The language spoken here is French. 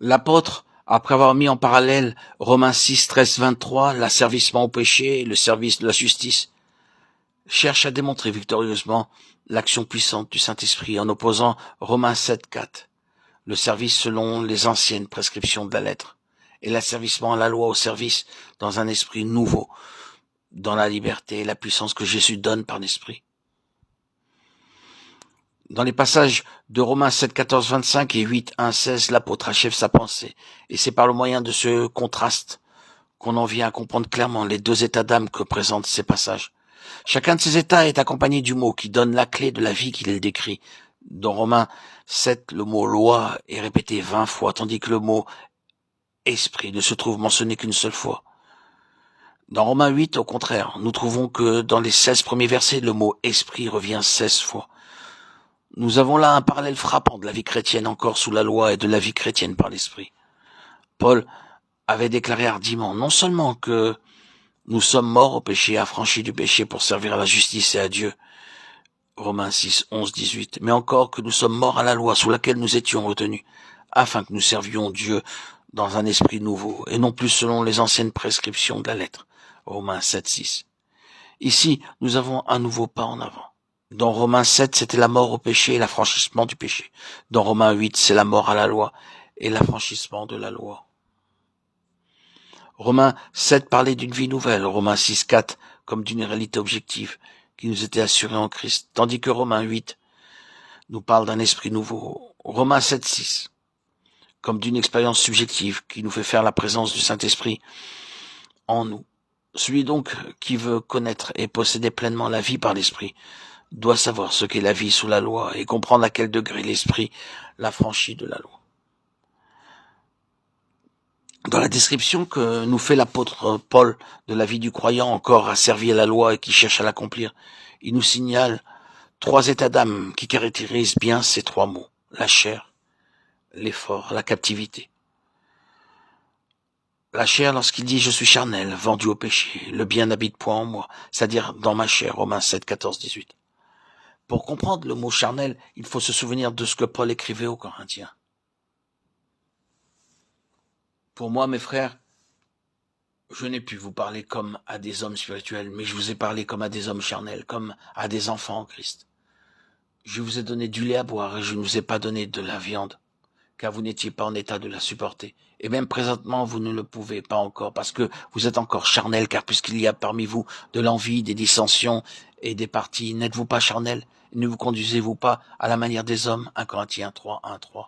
L'apôtre, après avoir mis en parallèle Romains 6, 13, 23, l'asservissement au péché et le service de la justice, cherche à démontrer victorieusement l'action puissante du Saint-Esprit en opposant Romains 7, 4, le service selon les anciennes prescriptions de la lettre, et l'asservissement à la loi au service dans un esprit nouveau, dans la liberté et la puissance que Jésus donne par l'Esprit. Dans les passages de Romains 7, 14, 25 et 8, 1, 16, l'apôtre achève sa pensée, et c'est par le moyen de ce contraste qu'on en vient à comprendre clairement les deux états d'âme que présentent ces passages. Chacun de ces états est accompagné du mot qui donne la clé de la vie qu'il décrit. Dans Romains 7, le mot loi est répété 20 fois, tandis que le mot esprit ne se trouve mentionné qu'une seule fois. Dans Romains 8, au contraire, nous trouvons que dans les 16 premiers versets, le mot esprit revient 16 fois. Nous avons là un parallèle frappant de la vie chrétienne encore sous la loi et de la vie chrétienne par l'esprit. Paul avait déclaré hardiment non seulement que nous sommes morts au péché, affranchis du péché pour servir à la justice et à Dieu, Romains 6, 11, 18, mais encore que nous sommes morts à la loi sous laquelle nous étions retenus, afin que nous servions Dieu dans un esprit nouveau, et non plus selon les anciennes prescriptions de la lettre, Romains 7, 6. Ici, nous avons un nouveau pas en avant. Dans Romains 7, c'était la mort au péché et l'affranchissement du péché. Dans Romains 8, c'est la mort à la loi et l'affranchissement de la loi. Romains 7 parlait d'une vie nouvelle, Romains 6, 4 comme d'une réalité objective qui nous était assurée en Christ, tandis que Romains 8 nous parle d'un esprit nouveau. Romains 7, 6 comme d'une expérience subjective qui nous fait faire la présence du Saint-Esprit en nous. Celui donc qui veut connaître et posséder pleinement la vie par l'Esprit doit savoir ce qu'est la vie sous la loi et comprendre à quel degré l'Esprit l'affranchit de la loi. Dans la description que nous fait l'apôtre Paul de la vie du croyant encore asservi à la loi et qui cherche à l'accomplir, il nous signale 3 états d'âme qui caractérisent bien ces 3 mots. La chair, l'effort, la captivité. La chair lorsqu'il dit « je suis charnel, vendu au péché, le bien n'habite point en moi », c'est-à-dire dans ma chair, Romains 7, 14, 18. Pour comprendre le mot charnel, il faut se souvenir de ce que Paul écrivait aux Corinthiens. Pour moi, mes frères, je n'ai pu vous parler comme à des hommes spirituels, mais je vous ai parlé comme à des hommes charnels, comme à des enfants en Christ. Je vous ai donné du lait à boire et je ne vous ai pas donné de la viande, car vous n'étiez pas en état de la supporter. Et même présentement, vous ne le pouvez pas encore, parce que vous êtes encore charnel, car puisqu'il y a parmi vous de l'envie, des dissensions et des partis, n'êtes-vous pas charnel? Ne vous conduisez-vous pas à la manière des hommes? 1 Corinthiens 3, 1, 3.